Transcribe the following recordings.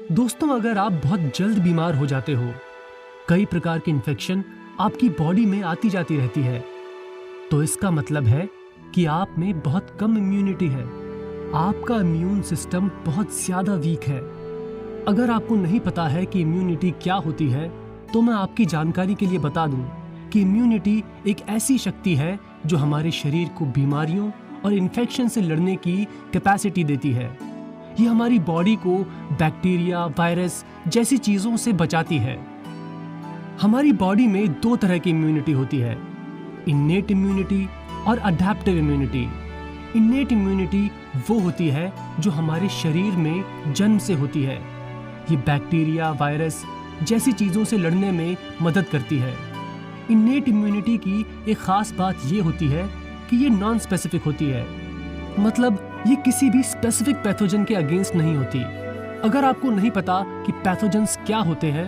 दोस्तों, अगर आप बहुत जल्द बीमार हो जाते हो, कई प्रकार की इन्फेक्शन आपकी बॉडी में आती जाती रहती है, तो इसका मतलब है कि आप में बहुत कम इम्यूनिटी है। आपका इम्यून सिस्टम बहुत ज़्यादा वीक है। अगर आपको नहीं पता है कि इम्यूनिटी क्या होती है, तो मैं आपकी जानकारी के लिए बता दूं कि इम्यूनिटी एक ऐसी शक्ति है जो हमारे शरीर को बीमारियों और इन्फेक्शन से लड़ने की कैपेसिटी देती है। ये हमारी बॉडी को बैक्टीरिया, वायरस जैसी चीज़ों से बचाती है। हमारी बॉडी में दो तरह की इम्यूनिटी होती है, इन्नेट इम्यूनिटी और अडैप्टिव इम्यूनिटी। इन्नेट इम्यूनिटी वो होती है जो हमारे शरीर में जन्म से होती है। ये बैक्टीरिया, वायरस जैसी चीज़ों से लड़ने में मदद करती है। इन्नेट इम्यूनिटी की एक ख़ास बात ये होती है कि ये नॉन स्पेसिफिक होती है, मतलब ये किसी भी स्पेसिफिक पैथोजन के अगेंस्ट नहीं होती। अगर आपको नहीं पता कि पैथोजेंस क्या होते हैं,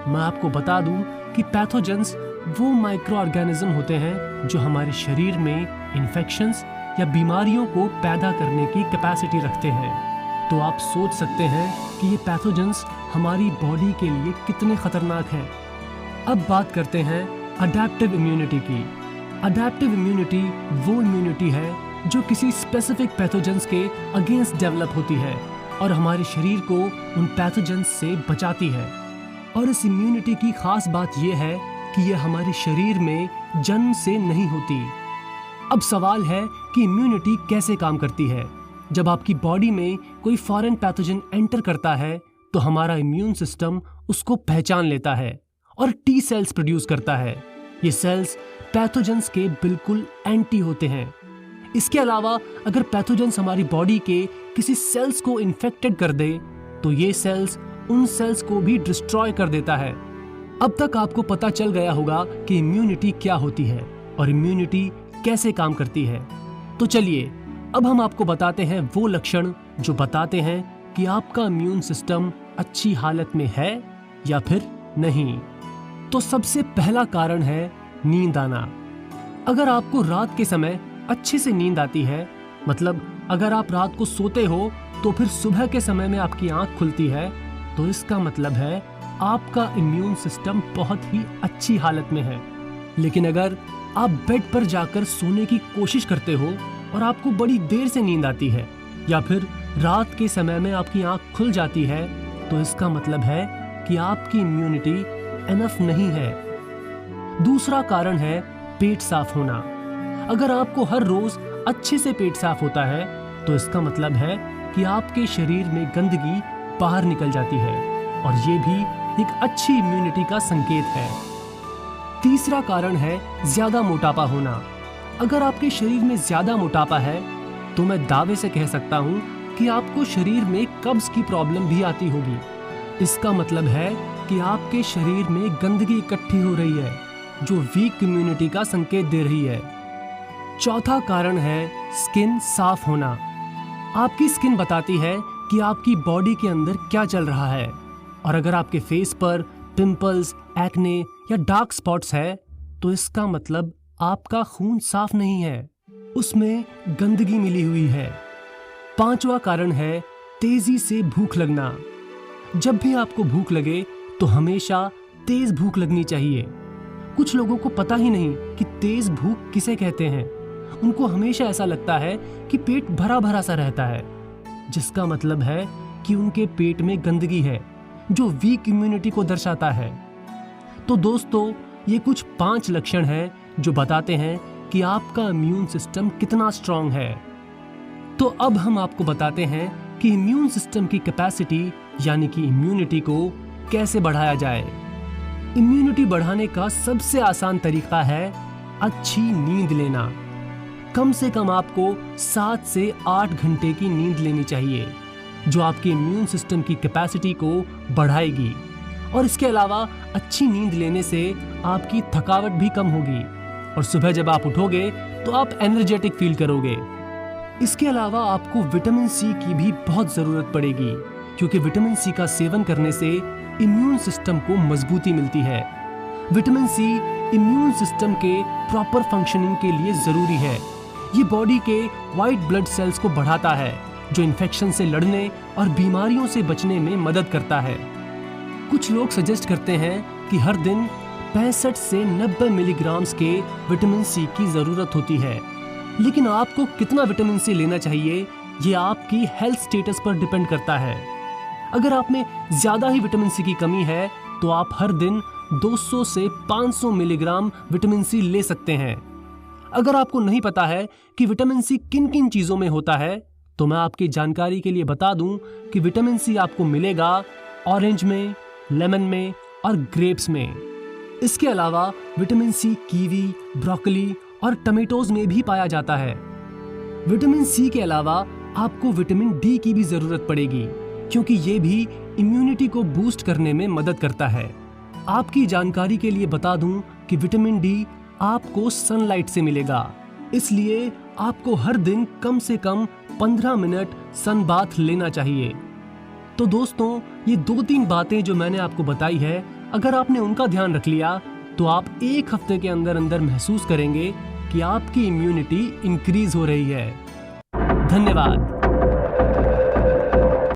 मैं आपको बता दूं कि पैथोजेंस वो माइक्रो ऑर्गेनिज्म होते हैं जो हमारे शरीर में इन्फेक्शंस या बीमारियों को पैदा करने की कैपेसिटी रखते हैं। तो आप सोच सकते हैं कि ये पैथोजेंस हमारी बॉडी के लिए कितने खतरनाक हैं। अब बात करते हैं अडैप्टिव इम्यूनिटी की। अडैप्टिव इम्यूनिटी वो इम्यूनिटी है जो किसी स्पेसिफिक पैथोजेंस के अगेंस्ट डेवलप होती है और हमारे शरीर को उन पैथोजेंस से बचाती है। और इस इम्यूनिटी की खास बात यह है कि यह हमारे शरीर में जन्म से नहीं होती। अब सवाल है कि इम्यूनिटी कैसे काम करती है। जब आपकी बॉडी में कोई फॉरेन पैथोजन एंटर करता है तो हमारा इम्यून सिस्टम उसको पहचान लेता है और टी सेल्स प्रोड्यूस करता है। ये सेल्स पैथोजेंस के बिल्कुल एंटी होते हैं। इसके अलावा अगर पैथोजेंस हमारी बॉडी के किसी सेल्स को इन्फेक्टेड कर दे तो ये सेल्स उन सेल्स को भी डिस्ट्रॉय कर देता है। अब तक आपको पता चल गया होगा कि इम्यूनिटी क्या होती है और इम्यूनिटी कैसे काम करती है। तो चलिए अब हम आपको बताते हैं वो लक्षण जो बताते हैं कि आपका इम्यून सिस्टम अच्छी हालत में है या फिर नहीं। तो सबसे पहला कारण है नींद आना। अगर आपको रात के समय अच्छे से नींद आती है, मतलब अगर आप रात को सोते हो तो फिर सुबह के समय में आपकी आंख खुलती है, तो इसका मतलब है आपका इम्यून सिस्टम बहुत ही अच्छी हालत में है। लेकिन अगर आप बेड पर जाकर सोने की कोशिश करते हो और आपको बड़ी देर से नींद आती है या फिर रात के समय में आपकी आंख खुल जाती है, तो इसका मतलब है कि आपकी इम्यूनिटी एनफ नहीं है। दूसरा कारण है पेट साफ होना। अगर आपको हर रोज अच्छे से पेट साफ होता है तो इसका मतलब है कि आपके शरीर में गंदगी बाहर निकल जाती है और ये भी एक अच्छी इम्यूनिटी का संकेत है। तीसरा कारण है ज्यादा मोटापा होना। अगर आपके शरीर में ज्यादा मोटापा है तो मैं दावे से कह सकता हूँ कि आपको शरीर में कब्ज की प्रॉब्लम भी आती होगी। इसका मतलब है कि आपके शरीर में गंदगी इकट्ठी हो रही है जो वीक इम्यूनिटी का संकेत दे रही है। चौथा कारण है स्किन साफ होना। आपकी स्किन बताती है कि आपकी बॉडी के अंदर क्या चल रहा है, और अगर आपके फेस पर पिंपल्स, एक्ने या डार्क स्पॉट्स है तो इसका मतलब आपका खून साफ नहीं है, उसमें गंदगी मिली हुई है। पांचवा कारण है तेजी से भूख लगना। जब भी आपको भूख लगे तो हमेशा तेज भूख लगनी चाहिए। कुछ लोगों को पता ही नहीं कि तेज भूख किसे कहते हैं। उनको हमेशा ऐसा लगता है कि पेट भरा भरा सा रहता है, जिसका मतलब है कि उनके पेट में गंदगी है जो वीक इम्यूनिटी को दर्शाता है। तो दोस्तों, ये कुछ 5 लक्षण हैं जो बताते हैं कि आपका इम्यून सिस्टम कितना स्ट्रांग है। तो अब हम आपको बताते हैं कि इम्यून सिस्टम की कैपेसिटी यानी कि इम्यूनिटी को कैसे बढ़ाया जाए। इम्यूनिटी बढ़ाने का सबसे आसान तरीका है अच्छी नींद लेना। कम से कम आपको 7 से 8 घंटे की नींद लेनी चाहिए, जो आपके इम्यून सिस्टम की कैपेसिटी को बढ़ाएगी। और इसके अलावा अच्छी नींद लेने से आपकी थकावट भी कम होगी और सुबह जब आप उठोगे तो आप एनर्जेटिक फील करोगे। इसके अलावा आपको विटामिन सी की भी बहुत ज़रूरत पड़ेगी, क्योंकि विटामिन सी का सेवन करने से इम्यून सिस्टम को मजबूती मिलती है। विटामिन सी इम्यून सिस्टम के प्रॉपर फंक्शनिंग के लिए ज़रूरी है। ये बॉडी के वाइट ब्लड सेल्स को बढ़ाता है जो इन्फेक्शन से लड़ने और बीमारियों से बचने में मदद करता है। कुछ लोग सजेस्ट करते हैं कि हर दिन 65 से 90 मिलीग्राम्स के विटामिन सी की जरूरत होती है, लेकिन आपको कितना विटामिन सी लेना चाहिए ये आपकी हेल्थ स्टेटस पर डिपेंड करता है। अगर आप में ज्यादा ही विटामिन सी की कमी है तो आप हर दिन 200 से 500 मिलीग्राम विटामिन सी ले सकते हैं। अगर आपको नहीं पता है कि विटामिन सी किन किन चीजों में होता है तो मैं आपकी जानकारी के लिए बता दूं कि विटामिन सी आपको मिलेगा ऑरेंज में, लेमन में और ग्रेप्स में। इसके अलावा विटामिन सी कीवी, ब्रोकली और टमेटोज में भी पाया जाता है। विटामिन सी के अलावा आपको विटामिन डी की भी जरूरत पड़ेगी, क्योंकि ये भी इम्यूनिटी को बूस्ट करने में मदद करता है। आपकी जानकारी के लिए बता दूं कि विटामिन डी आपको सनलाइट से मिलेगा, इसलिए आपको हर दिन कम से कम 15 मिनट सन बाथ लेना चाहिए। तो दोस्तों, ये 2-3 बातें जो मैंने आपको बताई है, अगर आपने उनका ध्यान रख लिया तो आप 1 हफ्ते के अंदर अंदर महसूस करेंगे कि आपकी इम्यूनिटी इंक्रीज हो रही है। धन्यवाद।